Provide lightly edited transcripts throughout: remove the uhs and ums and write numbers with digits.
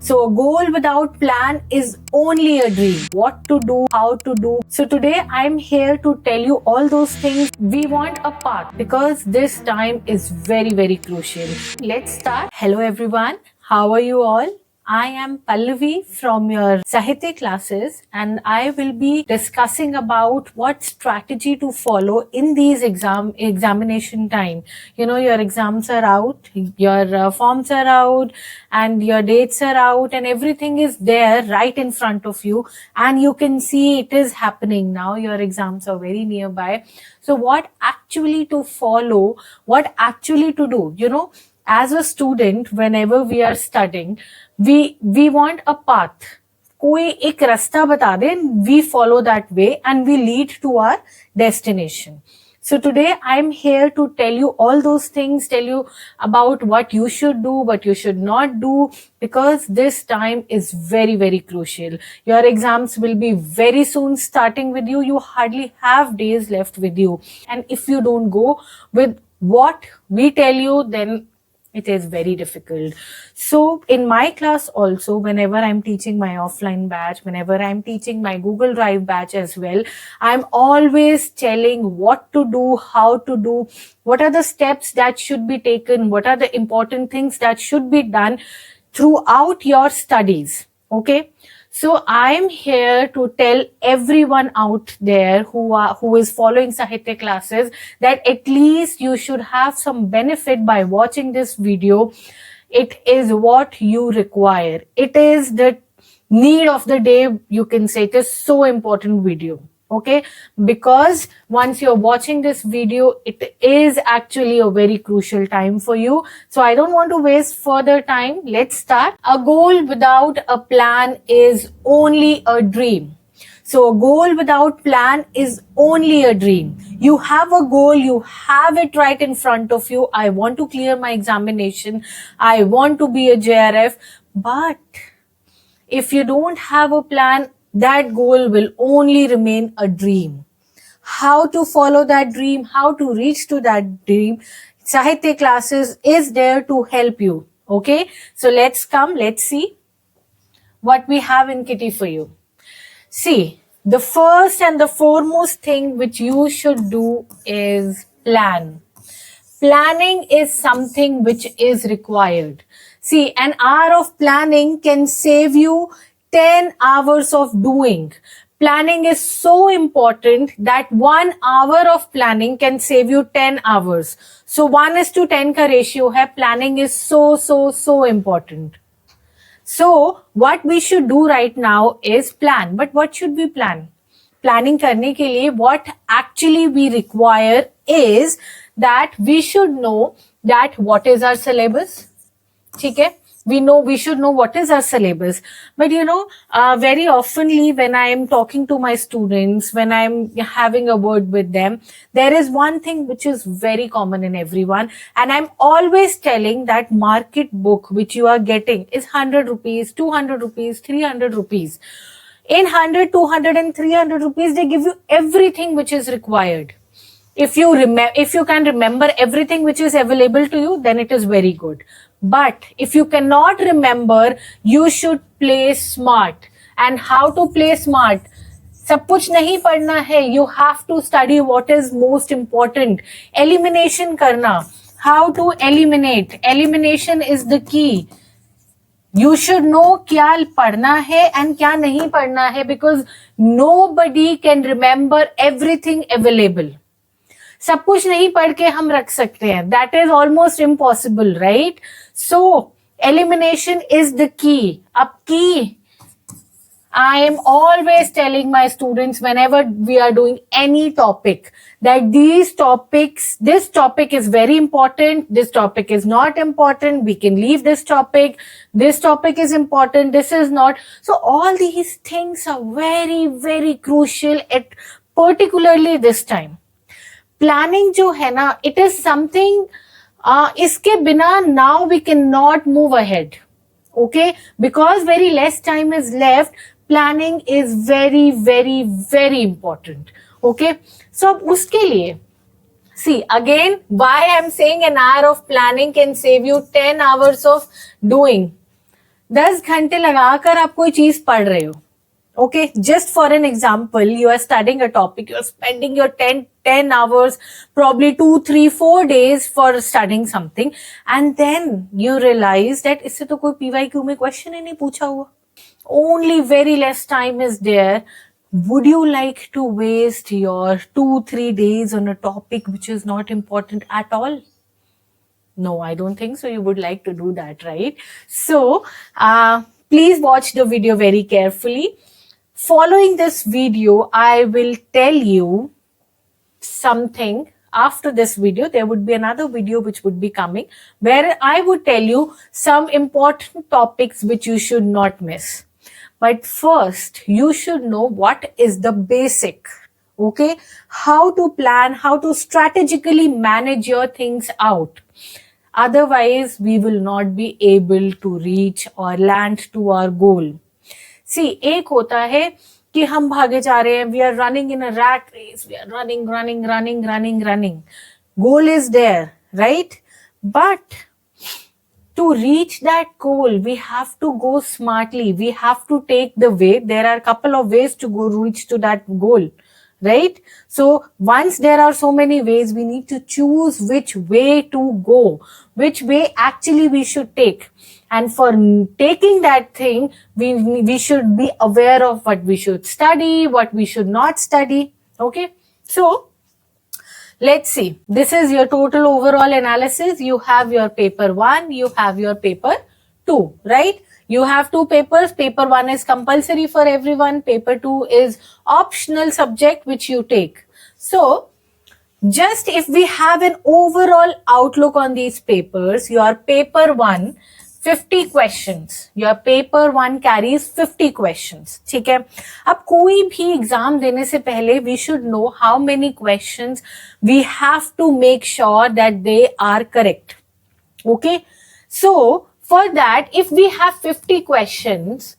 So a goal without plan is only a dream. What to do, how to do. So today I'm here to tell you all those things. We want a path because this time is very, very crucial. Let's start. Hello everyone. How are you all? I am Pallavi from your Sahitya classes, and I will be discussing about what strategy to follow in these examination time. You know, your exams are out, your forms are out, and your dates are out, and everything is there right in front of you, and you can see it is happening now. Your exams are very nearby. So what actually to follow, what actually to do, you know, as a student, whenever we are studying, we want a path. कोई एक रास्ता बता दे, we follow that way and we lead to our destination. So today I'm here to tell you all those things, tell you about what you should do, what you should not do, because this time is very, very crucial. Your exams will be very soon starting with you. You hardly have days left with you. And if you don't go with what we tell you, then it is very difficult. So in my class also, whenever I'm teaching my offline batch, whenever I'm teaching my Google Drive batch as well, I'm always telling what to do, how to do, what are the steps that should be taken, what are the important things that should be done throughout your studies. Okay. So I'm here to tell everyone out there who is following Sahitya classes that at least you should have some benefit by watching this video. It is what you require. It is the need of the day, you can say. It is so important video. Okay, because once you're watching this video, it is actually a very crucial time for you. So I don't want to waste further time. Let's start. A goal without a plan is only a dream. So a goal without plan is only a dream. You have a goal, you have it right in front of you. I want to clear my examination. I want to be a JRF. But if you don't have a plan, that goal will only remain a dream. How to follow that dream, how to reach to that dream, Sahitya classes is there to help you. Okay, so let's see what we have in kitty for you. See, the first and the foremost thing which you should do is plan. Planning is something which is required. See, an hour of planning can save you 10 hours of doing. Planning is so important that 1 hour of planning can save you 10 hours. So 1:10 ka ratio hai. Planning is so important. So what we should do right now is plan. But what should we plan? Planning करने के लिए what actually we require is that we should know that what is our syllabus. ठीक है? We should know what is our syllabus. But you know, very oftenly when I am talking to my students, when I'm having a word with them, there is one thing which is very common in everyone. And I'm always telling that market book which you are getting is 100 rupees, 200 rupees, 300 rupees. In 100, 200 and 300 rupees, they give you everything which is required. If you can remember everything which is available to you, then it is very good. But if you cannot remember, you should play smart. And how to play smart? सब कुछ नहीं पढ़ना है. You have to study what is most important. Elimination करना. How to eliminate? Elimination is the key. You should know क्या पढ़ना है and क्या नहीं पढ़ना है, because nobody can remember everything available. सब कुछ नहीं पढ़ के हम रख सकते हैं. That is almost impossible, right? So, elimination is the key. अब key, I am always telling my students whenever we are doing any topic that this topic is very important, this topic is not important, we can leave this topic is important, this is not. So all these things are very, very crucial at particularly this time. Planning जो है ना, it is something, इसके बिना now we cannot move ahead. Okay, because very less time is left. Planning is very, very, very important. Okay, so उसके लिए, see again, why I'm saying an hour of planning can save you 10 hours of doing. 10 घंटे लगाकर आप कोई चीज पढ़ रहे हो, okay, just for an example, you are studying a topic, you are spending your 10 hours, probably 2 3 4 days for studying something, and then you realize that इससे तो कोई PYQ में question ही नहीं पूछा हुआ, only very less time is there. Would you like to waste your 2 3 days on a topic which is not important at all? No, I don't think so. You would like to do that, right? So, please watch the video very carefully. Following this video, I will tell you something. After this video, there would be another video which would be coming where I would tell you some important topics which you should not miss. But first, you should know what is the basic, okay? How to plan, how to strategically manage your things out. Otherwise, we will not be able to reach or land to our goal. See, एक होता है कि हम भागे जा रहे हैं, we are running in a rat race, we are running. Goal is there, right? But to reach that goal, we have to go smartly. We have to take the way. There are a couple of ways to go reach to that goal, right? So once there are so many ways, we need to choose which way to go, which way actually we should take. And for taking that thing, we should be aware of what we should study, what we should not study. Okay. So let's see. This is your total overall analysis. You have your paper 1, you have your paper 2, right? You have 2 papers. Paper 1 is compulsory for everyone. Paper 2 is optional subject which you take. So, just if we have an overall outlook on these papers, your paper 1, 50 questions. Your paper 1 carries 50 questions. ठीक है? अब कोई भी exam देने से पहले we should know how many questions we have to make sure that they are correct. Okay? So, for that, if we have 50 questions,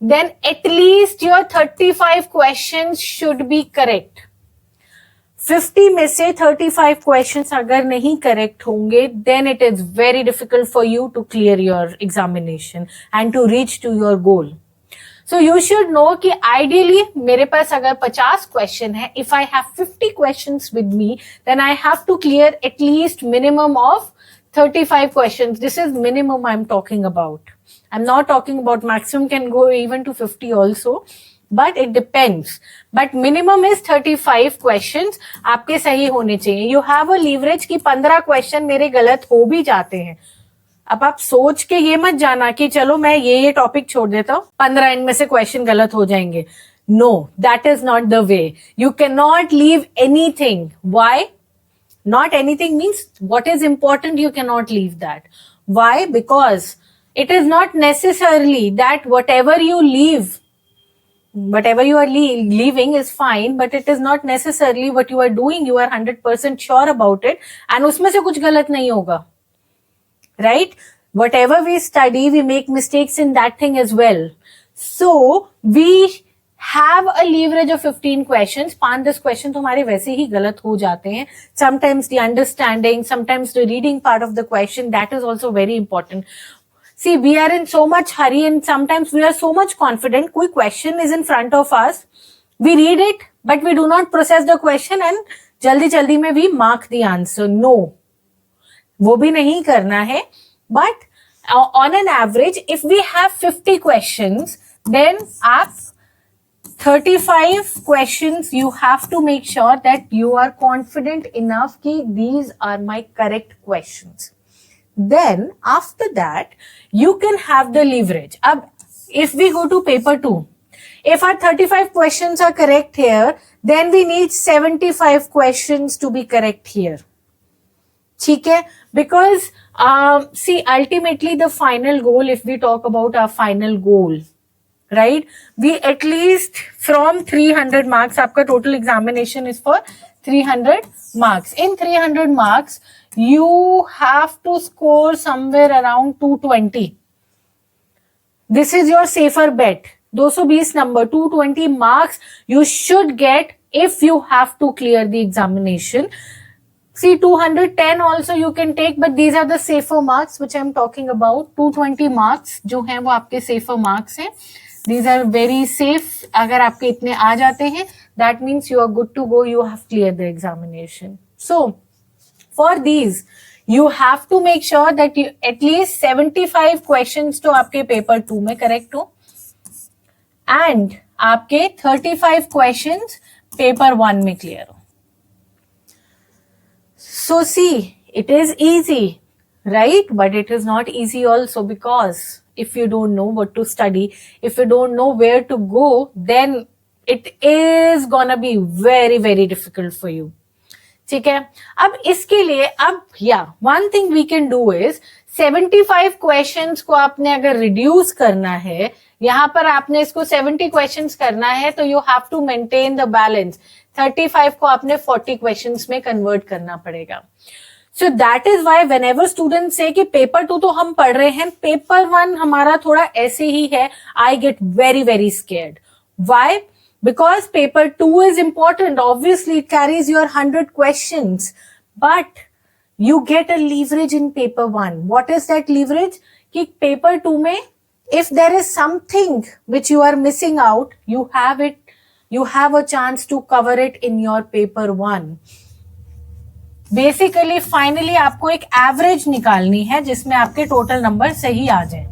then at least your 35 questions should be correct. 50 में से 35 questions अगर नहीं correct होंगे, then it is very difficult for you to clear your examination and to reach to your goal. So you should know कि ideally मेरे पास अगर 50 question है, if I have 50 questions with me, then I have to clear at least minimum of 35 questions. This is minimum I'm talking about. I'm not talking about maximum, can go even to 50 also. But it depends. But minimum is 35 questions आपके सही होने चाहिए. You have a leverage कि 15 question मेरे गलत हो भी जाते हैं. अब आप सोच के ये मत जाना कि चलो मैं ये टॉपिक छोड़ देता हूँ, 15 इनमें से क्वेश्चन गलत हो जाएंगे. No, that is not the way. You cannot leave anything. Why? Not anything means what is important, you cannot leave that. Why? Because it is not necessarily that whatever you leave, whatever you are leaving is fine, but it is not necessarily what you are doing. You are 100% sure about it, and उसमें से कुछ गलत नहीं होगा, right? Whatever we study, we make mistakes in that thing as well. So we have a leverage of 15 questions. 5-10 questions तुम्हारे वैसे ही गलत हो जाते हैं. Sometimes the understanding, sometimes the reading part of the question, that is also very important. See, we are in so much hurry and sometimes we are so much confident. कोई question is in front of us. We read it, but we do not process the question and जल्दी में we mark the answer. No. वो भी नहीं करना है. But on an average, if we have 50 questions, then आप 35 questions, you have to make sure that you are confident enough कि these are my correct questions. Then after that, you can have the leverage. Ab, if we go to paper 2, if our 35 questions are correct here, then we need 75 questions to be correct here. ठीक है? Because see, ultimately the final goal, if we talk about our final goal, right? We at least from 300 marks, आपका total examination is for 300 marks. In 300 marks, you have to score somewhere around 220. This is your safer bet. 220 number, 220 marks you should get if you have to clear the examination. See, 210 also you can take, but these are the safer marks which I'm talking about. 220 marks जो हैं वो आपके safer marks हैं. These are very safe. अगर आपके इतने आ जाते हैं, that means you are good to go. You have cleared the examination. So, for these, you have to make sure that you at least 75 questions तो आपके paper 2 में correct हो, and आपके 35 questions paper 1 में clear हो. So see, it is easy, right? But it is not easy also, because if you don't know what to study, if you don't know where to go, then it is gonna be very, very difficult for you. ठीक है, अब इसके लिए one thing we can do is 75 questions को आपने अगर reduce करना है, यहाँ पर आपने इसको 70 questions करना है, तो you have to maintain the balance. 35 को आपने 40 questions में convert करना पड़ेगा. So that is why whenever students say कि paper 2 तो हम पढ़ रहे हैं, paper 1 हमारा थोड़ा ऐसे ही है, I get very, very scared. Why? Because paper 2 is important. Obviously, it carries your 100 questions. But you get a leverage in paper 1. What is that leverage? कि paper 2 में, if there is something which you are missing out, you have it. You have a chance to cover it in your paper 1. Basically, finally, आपको एक average निकालनी है जिसमें आपके total number सही आ जाए.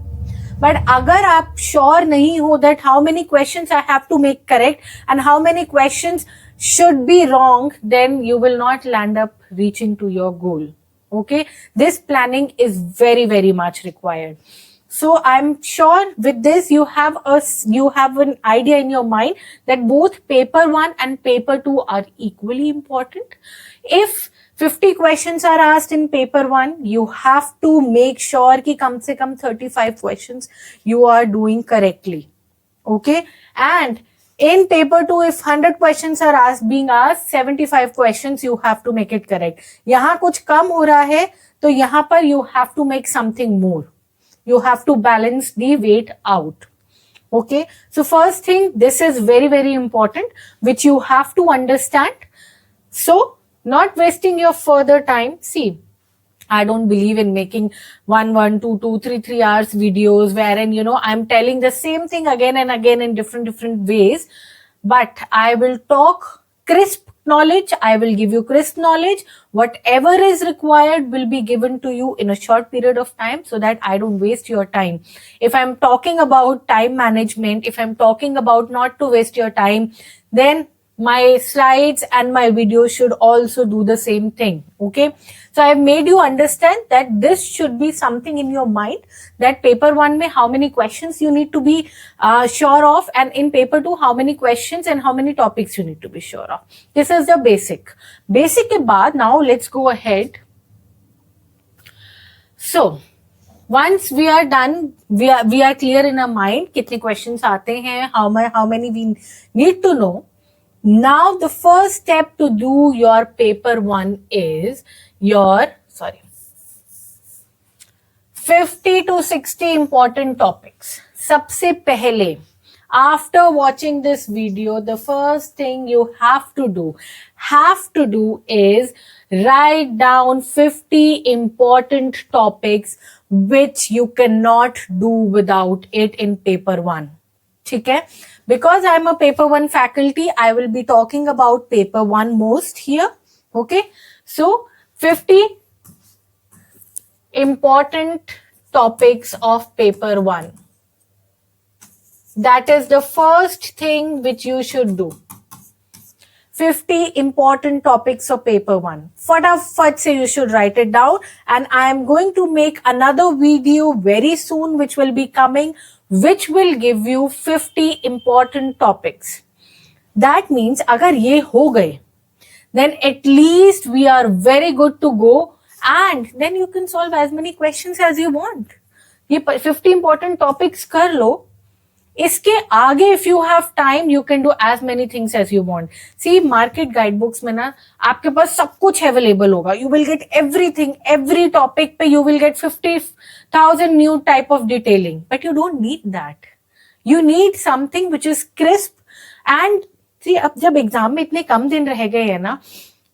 But अगर आप sure नहीं हो that how many questions I have to make correct and how many questions should be wrong, then you will not land up reaching to your goal. Okay? This planning is very, very much required. So I'm sure with this you have an idea in your mind that both paper 1 and paper 2 are equally important. If 50 questions are asked in paper 1, you have to make sure कि कम से कम 35 questions you are doing correctly. Okay? And in paper 2, if 100 questions are being asked, 75 questions you have to make it correct. यहाँ कुछ कम हो रहा है, तो यहाँ पर you have to make something more. You have to balance the weight out. Okay? So first thing, this is very, very important, which you have to understand. So, not wasting your further time. See, I don't believe in making 1, 2, 2, 3 hours videos wherein, I'm telling the same thing again and again in different ways. But I will talk crisp knowledge. I will give you crisp knowledge. Whatever is required will be given to you in a short period of time so that I don't waste your time. If I'm talking about time management, if I'm talking about not to waste your time, then my slides and my videos should also do the same thing. Okay? So I've made you understand that this should be something in your mind, that paper 1 mein how many questions you need to be sure of, and in paper 2 how many questions and how many topics you need to be sure of. This is the basic. Basic ke baad, now let's go ahead. So once we are done, we are clear in our mind kitne questions aate hain, how many we need to know. Now, the first step to do your paper 1 is 50 to 60 important topics. सबसे पहले, after watching this video, the first thing you have to do is write down 50 important topics which you cannot do without it in paper 1. ठीक है? Because I'm a paper 1 faculty, I will be talking about paper 1 most here. Okay? So, 50 important topics of paper 1. That is the first thing which you should do. 50 important topics of paper 1. Fatafat se you should write it down, and I am going to make another video very soon which will be coming, which will give you 50 important topics. That means agar ye ho gaye, then at least we are very good to go, and then you can solve as many questions as you want. Ye 50 important topics kar lo. इसके आगे if you have time you can do as many things as you want. See, market guidebooks में ना आपके पास सब कुछ available होगा. You will get everything, every topic पे you will get 50,000 new type of detailing. But you don't need that. You need something which is crisp. And see, अब जब exam में इतने कम दिन रह गए हैं ना,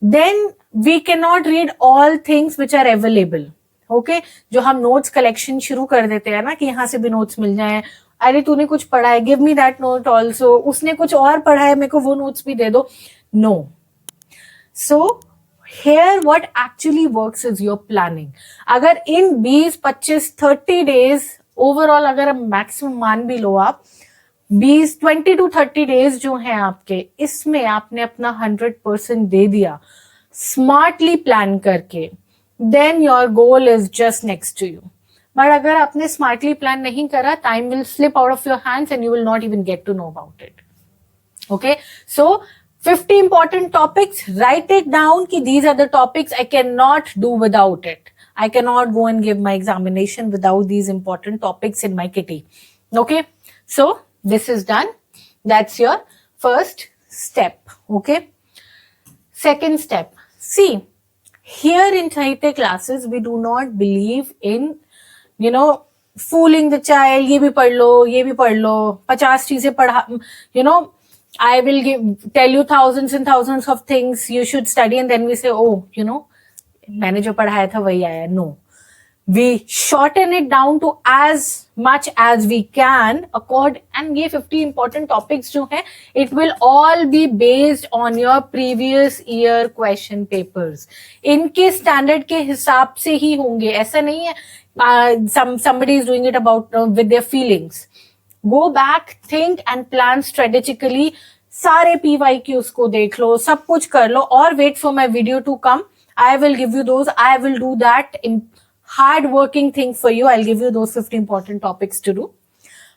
then we cannot read all things which are available. Okay जो हम नोट्स कलेक्शन शुरू कर देते हैं ना कि यहाँ से भी नोट्स मिल जाए, अरे तूने कुछ पढ़ा है, give me that note also, उसने कुछ और पढ़ा है, मेरे को वो नोट्स भी दे दो. No. So here what actually works is your planning. अगर इन 20, 25, 30 days ओवरऑल अगर मैक्सिमम मान भी लो आप 20 to 30 days जो है आपके, इसमें आपने अपना 100% दे दिया स्मार्टली प्लान करके, then your goal is just next to you. But अगर आपने स्मार्टली प्लान नहीं करा, time will slip out of your hands and you will not even get to know about it. Okay, so 50 important topics, write it down ki these are the topics I cannot do without it. I cannot go and give my examination without these important topics in my kitty. Okay, so this is done. That's your first step. Okay, second step. See, here in Sahitya classes we do not believe in, you know, fooling the child. ये भी पढ़ लो, ये भी पढ़ लो, 50 चीजें पढ़ा, you know, I will tell you thousands and thousands of things you should study, and then we say, oh, you know, मैंने जो पढ़ाया था वही आया. No, we shorten it down to as much as we can. And ये 50 important topics जो है, it will all be based on your previous year question papers. इनके standard के हिसाब से ही होंगे. ऐसा नहीं है somebody is doing it about with their feelings. Go back, think and plan strategically. सारे PYQs को देख लो, सब कुछ कर लो, और wait for my video to come. I will give you those. I will do that in hard working thing for you. I'll give you those 50 important topics to do.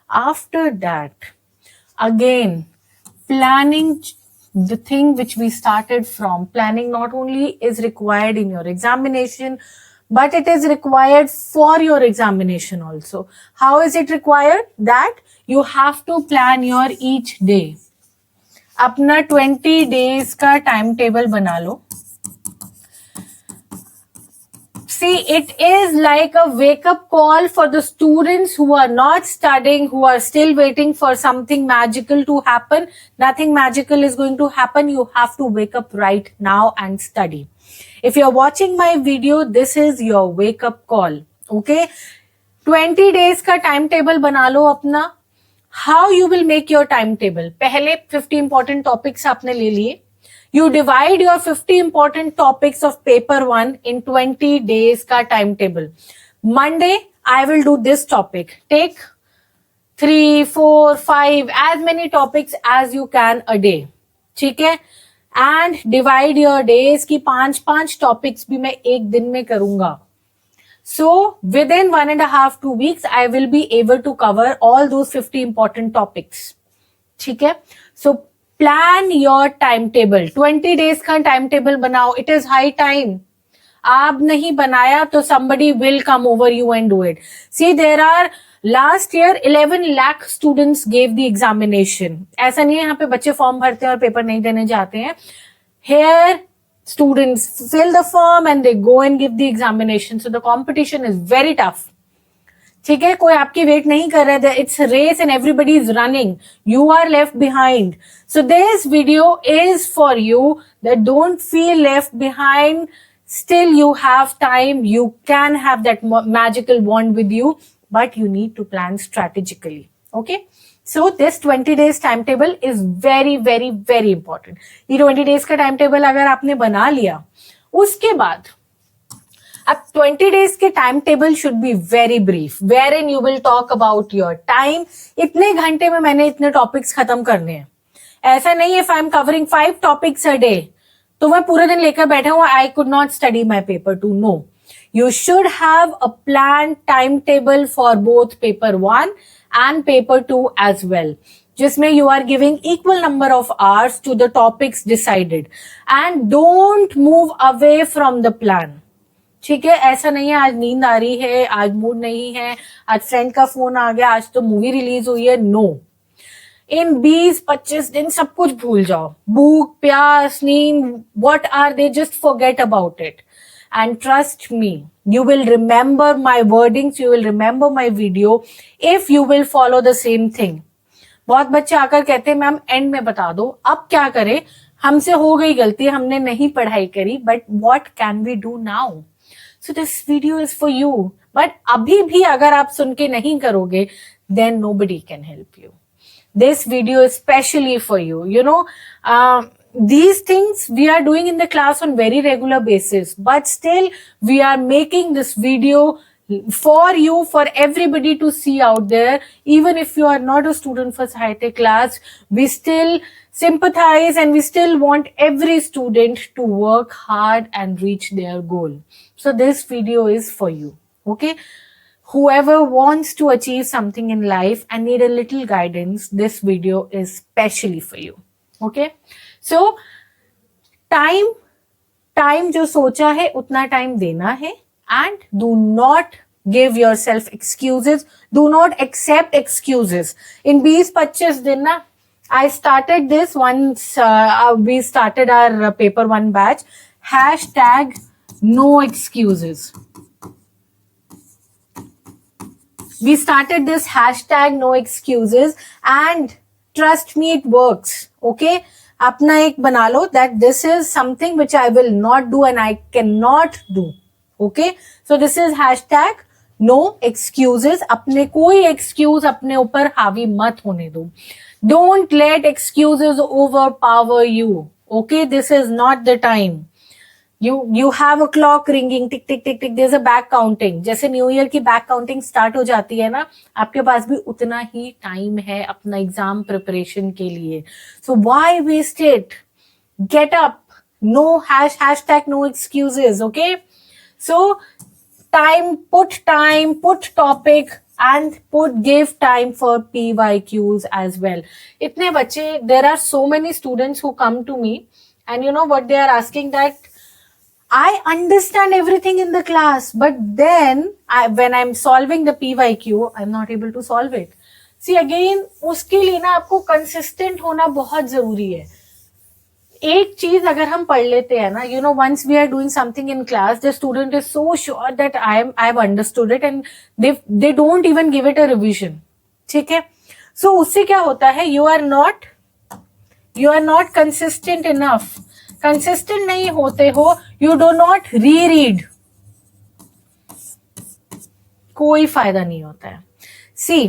After that, again, planning the thing which we started from. Planning not only is required in your examination, but it is required for your examination also. How is it required? That you have to plan your each day. अपना 20 days का time table बना लो. See, it is like a wake-up call for the students who are not studying, who are still waiting for something magical to happen. Nothing magical is going to happen. You have to wake up right now and study. If you're watching my video, this is your wake-up call. Okay? 20 days का time table बना लो अपना. How you will make your timetable? पहले 50 important topics आपने ले लिए. You divide your 50 important topics of paper 1 in 20 days का timetable. Monday, I will do this topic. Take 3, 4, 5, as many topics as you can a day. ठीक है? And divide your days की 5 topics भी मैं एक दिन में करूंगा. So within 1.5 to 2 weeks, I will be able to cover all those 50 important topics. ठीक है? So plan your timetable. 20 days का timetable बनाओ. It is high time. आप नहीं बनाया तो somebody will come over you and do it. See, there are last year 11 lakh students gave the examination. ऐसा नहीं है यहाँ पे बच्चे फॉर्म भरते हैं और पेपर नहीं देने जाते हैं. Here students fill the form and they go and give the examination. So the competition is very tough. ठीक है, कोई आपकी वेट नहीं कर रहा है. It's a race and everybody is running. You are left behind. So this video is for you that don't feel left behind. Still you have time. You can have that magical wand with you, but you need to plan strategically. Okay? So this 20 days timetable is very, very, very important. ये 20 days का timetable अगर आपने बना लिया, उसके बाद अब 20 days के timetable should be very brief, wherein you will talk about your time. इतने घंटे में मैंने इतने topics खत्म करने हैं. ऐसा नहीं है if I am covering 5 topics a day, तो मैं पूरे दिन लेकर बैठा हूँ, I could not study my paper 2. No. You should have a planned timetable for both paper 1 and paper 2 as well, जिसमें you are giving equal number of hours to the topics decided, and don't move away from the plan. ठीक है, ऐसा नहीं है आज नींद आ रही है, आज मूड नहीं है, आज फ्रेंड का फोन आ गया, आज तो मूवी रिलीज हुई है. नो, इन 20-25 दिन सब कुछ भूल जाओ. भूख, प्यास, नींद, what are they? Just forget about it. And trust me, you will remember my wordings, you will remember my video if you will follow the same thing. बहुत बच्चे आकर कहते हैं मैम एंड में बता दो. अब क्या करें? हमसे हो गई गलती, हमने नहीं पढ़ाई करी, but what can we do now? So this video is for you. But अभी भी अगर आप सुन के नहीं करोगे, then nobody can help you. This video is specially for you. You know, these things we are doing in the class on very regular basis, but still we are making this video for you, for everybody to see out there. Even if you are not a student for Sahitya class, we still sympathize and we still want every student to work hard and reach their goal. So this video is for you. Okay. Whoever wants to achieve something in life and need a little guidance, this video is specially for you. Okay. So time जो सोचा है उतना time देना है, and do not give yourself excuses. Do not accept excuses. In 20-25 दिन ना, I started this once we started our paper 1 batch. Hashtag no excuses. We started this hashtag no excuses and trust me, it works. Okay. अपना एक बना लो that this is something which I will not do and I cannot do. Okay. So this is hashtag no excuses. अपने कोई excuse अपने ऊपर हावी मत होने दो. Don't let excuses overpower you. Okay. This is not the time. You have a clock ringing, tick tick tick tick. There's a back counting. जैसे new year की बैक काउंटिंग स्टार्ट हो जाती है ना, आपके पास भी उतना ही टाइम है अपना एग्जाम प्रिपरेशन के लिए. So why waste it? Get up. No hashtag no excuses. Okay. So put topic and give time for PYQs as well. इतने बच्चे, there are so many students who come to me and you know what they are asking, that I understand everything in the class, but then when I'm solving the PYQ, I'm not able to solve it. See again, उसके लिए ना आपको consistent होना बहुत जरूरी है. एक चीज अगर हम पढ़ लेते हैं ना, you know, once we are doing something in class, the student is so sure that I've understood it and they don't even give it a revision. ठीक है? So उससे क्या होता है? You are not consistent enough. Consistent नहीं होते हो, you do not read, कोई फायदा नहीं होता है. See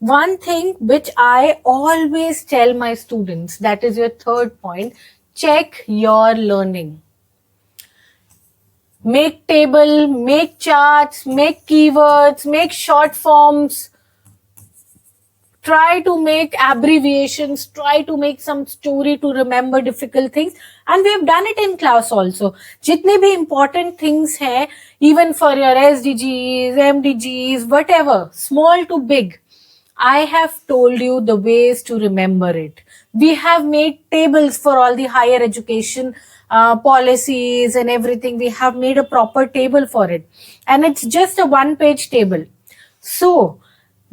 one thing which I always tell my students, that is your third point, check your learning. Make table, make charts, make keywords, make short forms. Try to make abbreviations, try to make some story to remember difficult things, and we have done it in class also. Jitne bhi important things hai, even for your SDGs, MDGs, whatever, small to big, I have told you the ways to remember it. We have made tables for all the higher education policies and everything. We have made a proper table for it, and it's just a 1-page table. So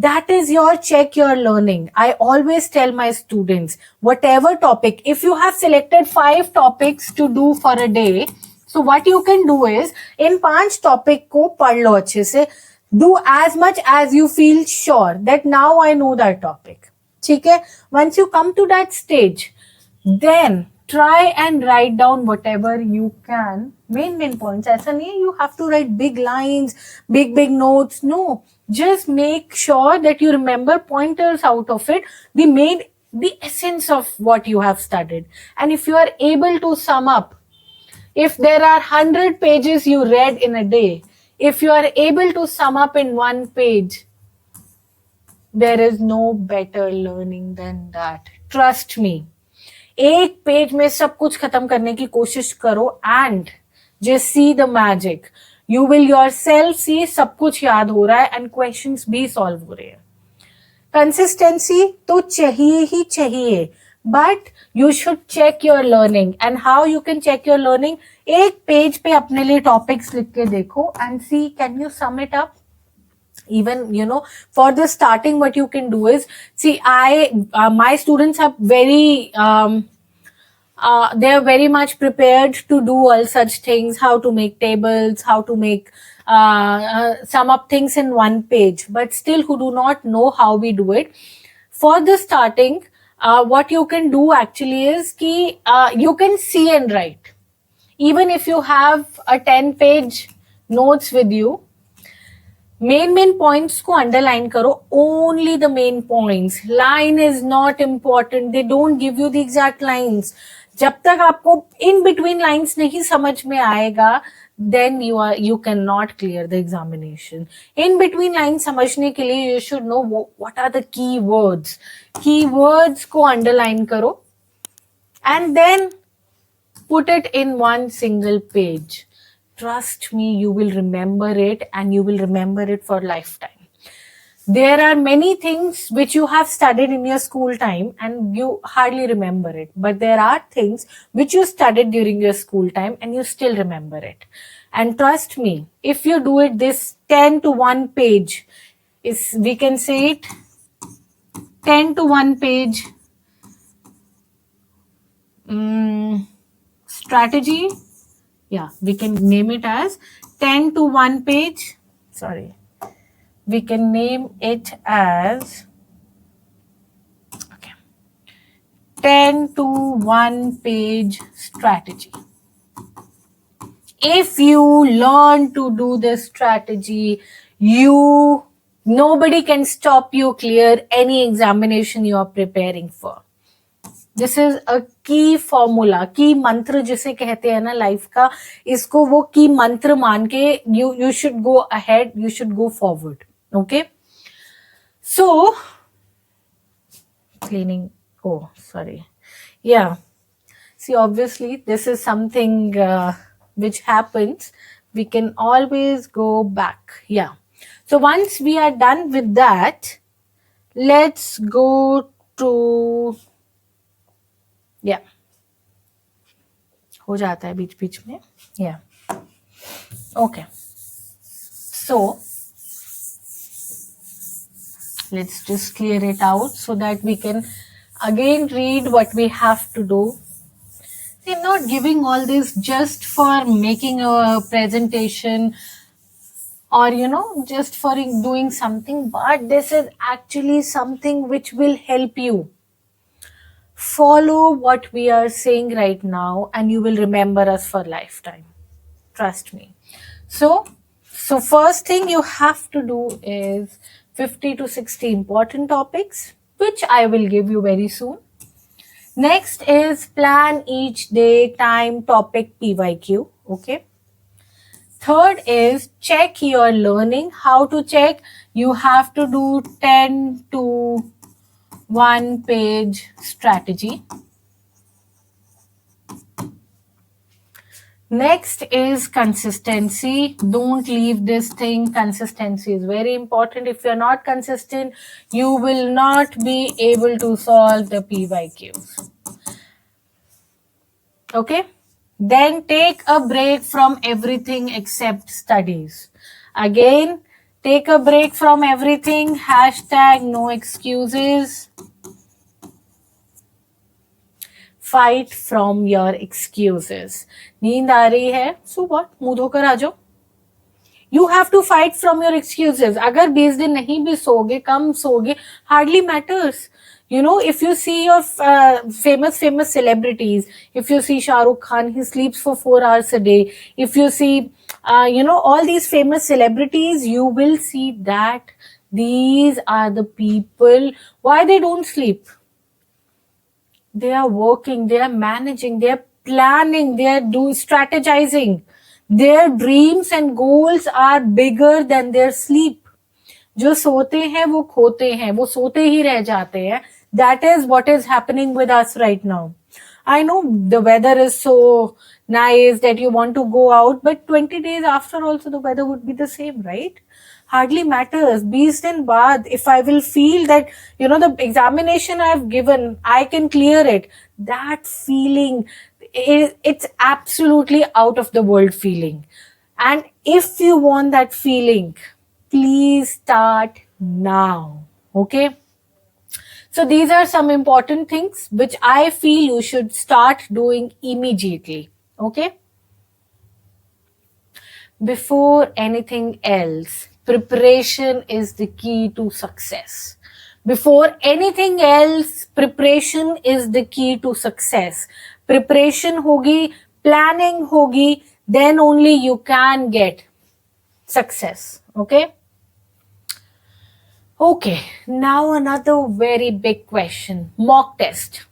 that is your check your learning. I always tell my students, whatever topic, if you have selected 5 topics to do for a day, so what you can do is, in 5 topic को पढ़ लो अच्छे से, do as much as you feel sure that now I know that topic. ठीक है? Once you come to that stage, then try and write down whatever you can. Main points. ऐसा नहीं है you have to write big lines, big notes. No. Just make sure that you remember pointers out of it, the essence of what you have studied. And if you are able to sum up, if there are 100 pages you read in a day, if you are able to sum up in 1 page, there is no better learning than that. Trust me. एक page में सब कुछ खत्म करने की कोशिश करो and just see the magic. You will yourself see सब कुछ याद हो रहा है and questions भी solve हो रहे हैं. Consistency तो चाहिए ही चाहिए, but you should check your learning. And how you can check your learning? एक पेज पे अपने लिए topics लिख के देखो and see can you sum it up. Even, you know, for the starting, what you can do is, see, my students are very, they are very much prepared to do all such things, how to make tables, how to make, sum up things in 1 page, but still who do not know how we do it. For the starting, what you can do actually is ki, you can see and write. Even if you have a 10-page notes with you, main points को underline करो, only the main points. Line is not important. They don't give you the exact lines. जब तक आपको in between lines नहीं समझ में आएगा, then you cannot clear the examination. In between lines समझने के लिए you should know what are the key words. Keywords को underline करो and then put it in one single page. Trust me, you will remember it and you will remember it for lifetime. There are many things which you have studied in your school time and you hardly remember it. But there are things which you studied during your school time and you still remember it. And trust me, if you do it this 10 to 1 page, we can say it 10 to 1 page strategy. Yeah, we can name it as 10 to 1 page. Sorry. We can name it as 10 to 1 page strategy. If you learn to do this strategy, nobody can stop you clear any examination you are preparing for. This is a key formula, key mantra जिसे कहते हैं ना life का, इसको वो key मंत्र मान के you should go ahead, you should go forward. Okay? So, cleaning, oh, sorry. Yeah. See, obviously, this is something which happens. We can always go back. Yeah. So, once we are done with that, let's go to... Yeah. हो जाता है बीच बीच में. Yeah. Okay. So, let's just clear it out so that we can again read what we have to do. See, I'm not giving all this just for making a presentation or, just for doing something, but this is actually something which will help you. Follow what we are saying right now and you will remember us for lifetime. Trust me. So first thing you have to do is 50 to 60 important topics, which I will give you very soon. Next is plan each day, time, topic, PYQ. Okay. Third is check your learning. How to check? You have to do 10 to 1 page strategy. Next is consistency. Don't leave this thing. Consistency is very important. If you're not consistent, you will not be able to solve the PYQs. Okay? Then take a break from everything except studies. Again, take a break from everything. Hashtag no excuses. Fight from your excuses. नींद आ रही है, so what? मुंह धोकर आ जाओ. You have to fight from your excuses. अगर 20 दिन नहीं भी सोगे, कम सोगे, hardly matters. If you see your famous celebrities, if you see Shah Rukh Khan, he sleeps for 4 hours a day. If you see, all these famous celebrities, you will see that these are the people. Why they don't sleep? They are working, they are managing, they are planning, they are strategizing. Their dreams and goals are bigger than their sleep. जो सोते हैं वो खोते हैं, वो सोते ही रह जाते हैं. That is what is happening with us right now. I know the weather is so nice that you want to go out, but 20 days after also the weather would be the same, right? Hardly matters. 20 दिन बाद, if I will feel that, the examination I've given, I can clear it. That feeling, it's absolutely out of the world feeling. And if you want that feeling, please start now. Okay? So these are some important things which I feel you should start doing immediately. Okay? Before anything else, preparation is the key to success. Before anything else, Preparation is the key to success. Preparation होगी, planning होगी, then only you can get success. Okay? Okay, now another very big question. Mock test.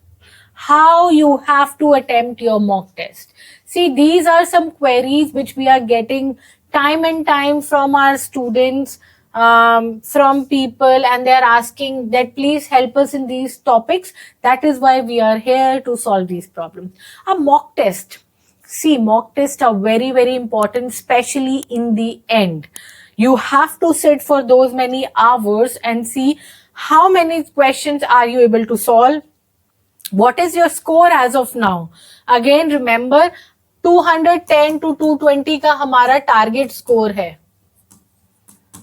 How you have to attempt your mock test. See, these are some queries which we are getting time and time from our students, from people, and they are asking that please help us in these topics. That is why we are here to solve these problems. A mock test. See, mock tests are very, very important, especially in the end. You have to sit for those many hours and see how many questions are you able to solve. What is your score as of now? Again, remember 210 to 220 का हमारा target score है.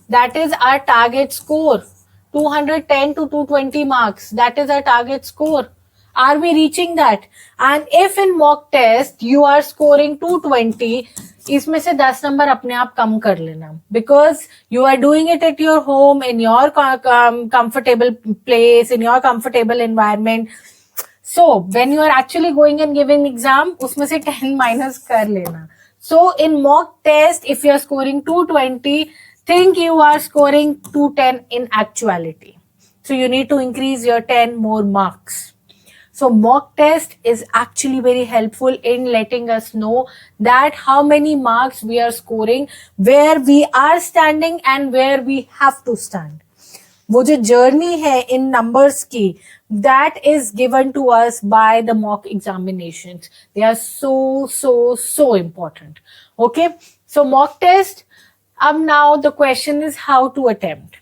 That is our target score. 210 to 220 marks. That is our target score. Are we reaching that? And if in mock test you are scoring 220, इसमें से 10 number अपने आप कम कर लेना, because you are doing it at your home, in your comfortable place, in your comfortable environment. So when you are actually going and giving exam, उसमें से 10 minus कर लेना. So in mock test, if you are scoring 220, think you are scoring 210 in actuality. So you need to increase your 10 more marks. So mock test is actually very helpful in letting us know that how many marks we are scoring, where we are standing and where we have to stand. वो जो journey है इन numbers की, that is given to us by the mock examinations. They are so important. Okay, so mock test. Now the question is how to attempt.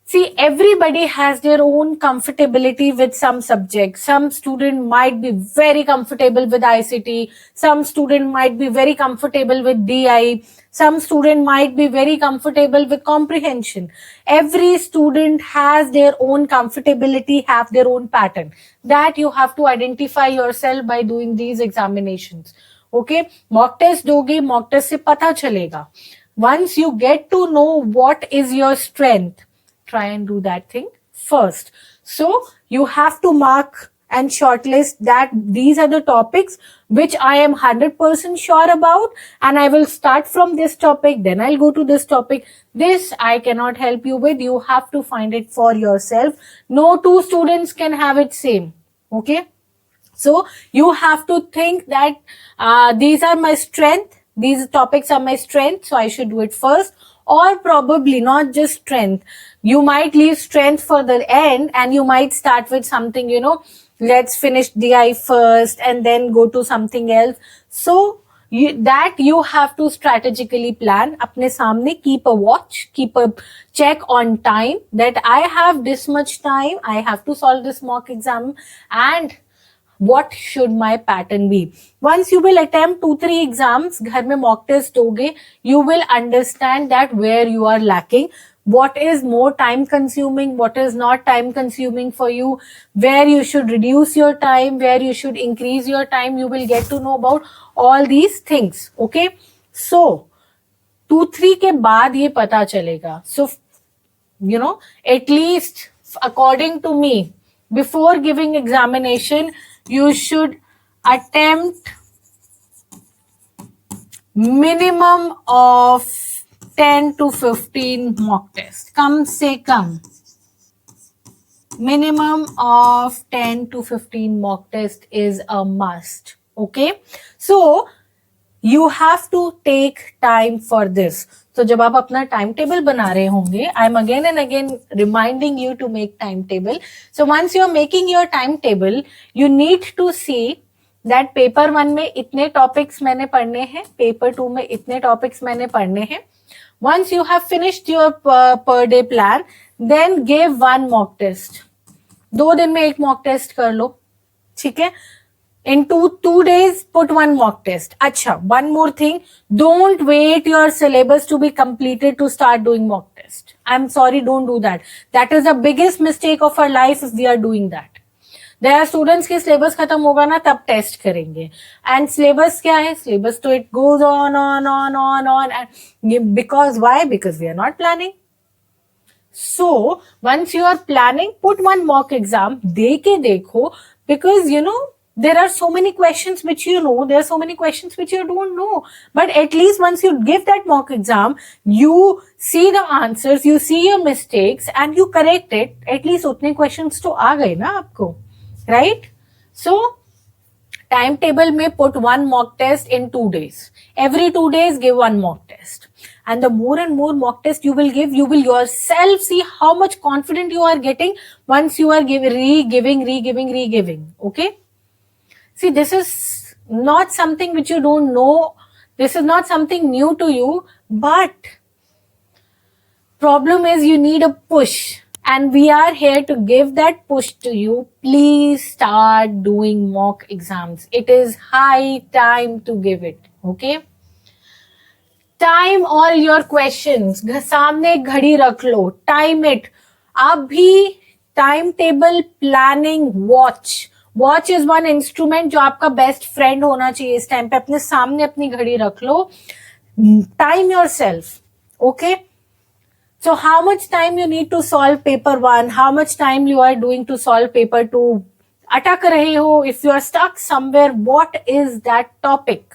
See, everybody has their own comfortability with some subject. Some student might be very comfortable with ICT. Some student might be very comfortable with DI. Some student might be very comfortable with comprehension. Every student has their own comfortability, have their own pattern. That you have to identify yourself by doing these examinations. Okay, mock test दोगे, mock test से पता चलेगा. Once you get to know what is your strength, try and do that thing first. So you have to mark and shortlist that these are the topics which I am 100% sure about, and I will start from this topic, then I'll go to this topic. This I cannot help you with. You have to find it for yourself. No two students can have it same. Okay. So you have to think that these are my strength. These topics are my strength. So I should do it first. Or probably not just strength. You might leave strength for the end and you might start with something, let's finish DI first and then go to something else. So you have to strategically plan. Apne samne keep a watch, keep a check on time that I have this much time. I have to solve this mock exam, and what should my pattern be? Once you will attempt 2-3 exams, घर में mock test दोगे, you will understand that where you are lacking, what is more time consuming, what is not time consuming for you, where you should reduce your time, where you should increase your time. You will get to know about all these things. Okay, so 2-3 के बाद ये पता चलेगा. So at least according to me, before giving examination, you should attempt minimum of 10 to 15 mock tests. Kam se kam. Minimum of 10 to 15 mock test is a must. Okay. So you have to take time for this. So जब आप अपना time table बना रहे होंगे, I am again and again reminding you to make timetable. So once you are making your timetable, you need to see that paper 1 में इतने topics मैंने पढ़ने हैं, paper 2 में इतने टॉपिक्स मैंने पढ़ने हैं. Once you have finished your per day plan, then give one mock test. 2 दिन में एक mock test कर लो, ठीक है? In two days, put one mock test. Acha, one more thing. Don't wait your syllabus to be completed to start doing mock test. I'm sorry, don't do that. That is the biggest mistake of our life if we are doing that. There are students के syllabus खत्म होगा ना तब test करेंगे. And syllabus क्या है? Syllabus तो it goes on. And because why? Because we are not planning. So once you are planning, put one mock exam, de ke dekho, because there are so many questions which there are so many questions which you don't know, but at least once you give that mock exam, you see the answers, you see your mistakes and you correct it. At least utne questions to aa gaye na aapko, right? So timetable may put one mock test in 2 days. Every 2 days, give one mock test. And the more and more mock test you will give, you will yourself see how much confident you are getting once you are re-giving. Okay? See, this is not something which you don't know. This is not something new to you, but problem is you need a push. And we are here to give that push to you. Please start doing mock exams. It is high time to give it. Okay? Time all your questions. सामने घड़ी रख लो. Time it. अभी timetable planning watch. Watch is one instrument जो आपका best friend होना चाहिए इस time पे. अपने सामने अपनी घड़ी रख लो. Time yourself. Okay? So how much time you need to solve paper 1, how much time you are doing to solve paper 2, अटक रहे हो, if you are stuck somewhere, what is that topic?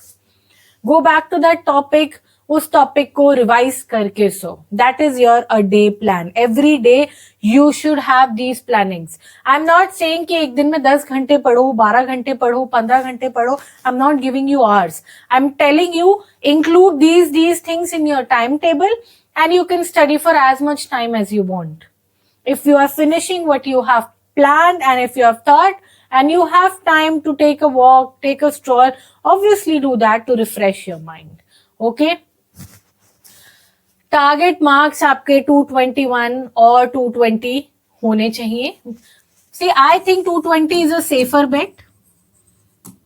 Go back to that topic, उस topic को revise करके सो. That is your a day plan. Every day you should have these plannings. I'm not saying कि एक दिन में 10 घंटे पढ़ो, 12 घंटे पढ़ो, 15 घंटे पढ़ो. I'm not giving you hours. I'm telling you, include these things in your timetable. And you can study for as much time as you want. If you are finishing what you have planned and if you have thought and you have time to take a walk, take a stroll, obviously do that to refresh your mind. Okay? Target marks आपके 221 or 220 होने चाहिए. See, I think 220 is a safer bet.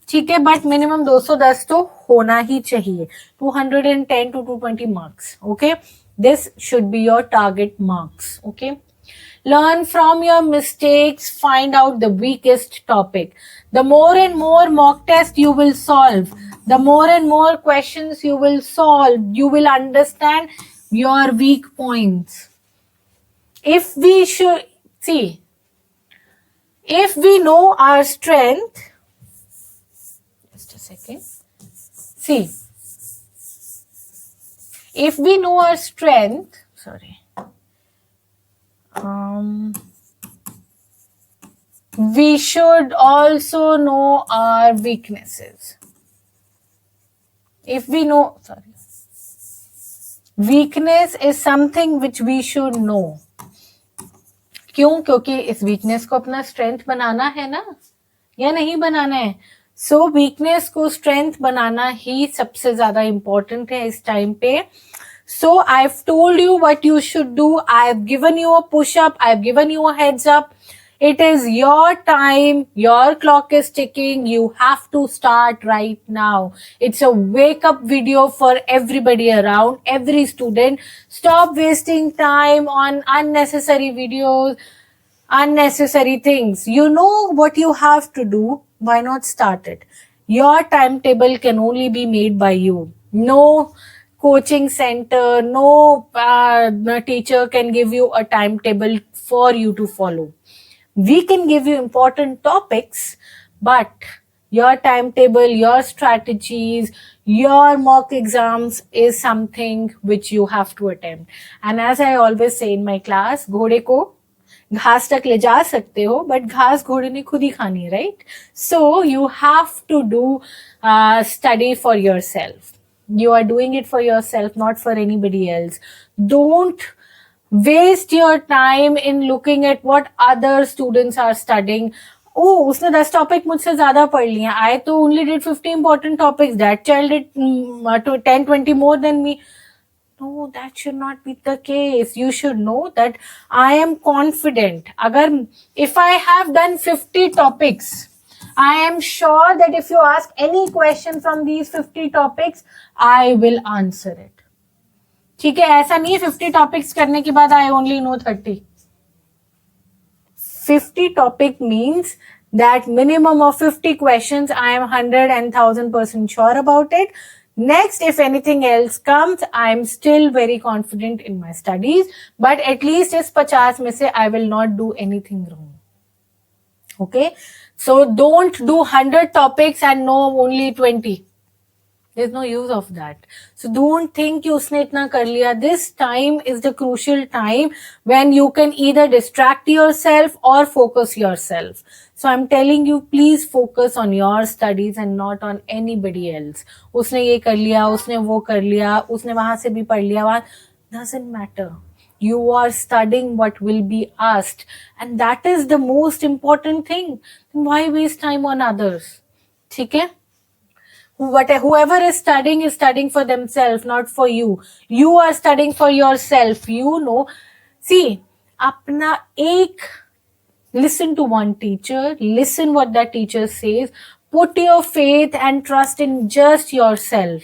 ठीक है, but minimum 210 तो होना ही चाहिए. 210 to 220 marks. Okay? This should be your target marks. Okay? Learn from your mistakes, find out the weakest topic. The more and more mock tests you will solve, the more and more questions you will solve, you will understand your weak points. If we should see, if we know our strength, just a second, see, if we know our strength, we should also know our weaknesses. If we know, weakness is something which we should know. क्यों? क्योंकि इस weakness को अपना strength बनाना है ना, या नहीं बनाना है? So weakness को strength बनाना ही सबसे ज्यादा important है इस time पे. So I've told you what you should do. I've given you a push up. I've given you a heads up. It is your time. Your clock is ticking. You have to start right now. It's a wake up video for everybody around, every student. Stop wasting time on unnecessary videos, unnecessary things. You know what you have to do. Why not start it? Your timetable can only be made by you. No coaching center, no teacher can give you a timetable for you to follow. We can give you important topics, but your timetable, your strategies, your mock exams is something which you have to attempt. And as I always say in my class, घोड़े को घास तक ले जा सकते हो, but घास घोड़े ने खुद ही खानी है, right? So you have to do study for yourself. You are doing it for yourself, not for anybody else. Don't waste your time in looking at what other students are studying. Oh, उसने 10 topic मुझसे ज़्यादा पढ़ लिए. I तो only did 50 important topics. That child did 10, 20 more than me. No, that should not be the case. You should know that I am confident. If I have done 50 topics, I am sure that if you ask any question from these 50 topics, I will answer it. ठीक है, ऐसा नहीं है 50 topics करने के बाद I only know 30. 50 topic means that minimum of 50 questions, I am 100 and 1000% sure about it. Next, if anything else comes, I'm still very confident in my studies, but at least is 50 mein se I will not do anything wrong. Okay, so don't do 100 topics and know only 20. There's no use of that. So don't think you usne itna kar liya. This time is the crucial time when you can either distract yourself or focus yourself. So I'm telling you, please focus on your studies and not on anybody else. उसने ये कर लिया, उसने वो कर लिया, उसने वहां से भी पढ़ लिया, वहां doesn't matter. You are studying what will be asked, and that is the most important thing. Why waste time on others? ठीक है? Whoever is studying for themselves, not for you. You are studying for yourself. You know. See, apna ek, listen to one teacher, listen what that teacher says, put your faith and trust in just yourself.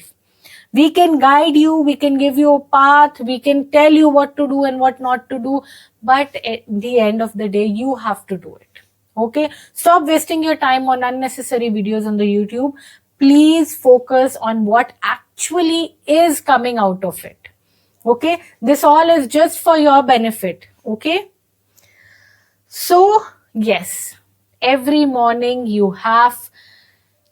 We can guide you, we can give you a path, we can tell you what to do and what not to do, but at the end of the day, you have to do it. Okay? Stop wasting your time on unnecessary videos on the YouTube. Please focus on what actually is coming out of it. Okay? This all is just for your benefit. Okay? So, yes, every morning you have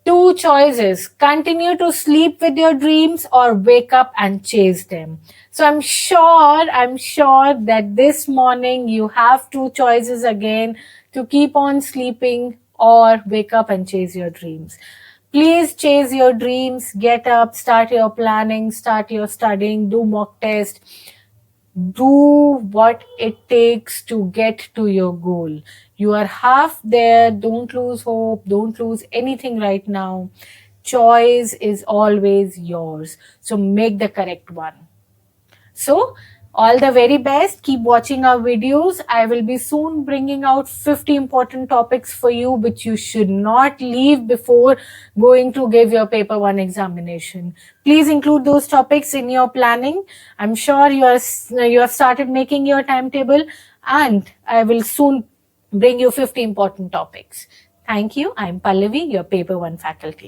two choices: continue to sleep with your dreams or wake up and chase them. So I'm sure that this morning you have two choices again: to keep on sleeping or wake up and chase your dreams. Please chase your dreams, get up, start your planning, start your studying, do mock test, do what it takes to get to your goal. You are half there. Don't lose hope. Don't lose anything right now. Choice is always yours. So make the correct one. So all the very best. Keep watching our videos. I will be soon bringing out 50 important topics for you which you should not leave before going to give your paper 1 examination. Please include those topics in your planning. I'm sure you have started making your timetable, and I will soon bring you 50 important topics. Thank you. I'm Pallavi, your paper 1 faculty.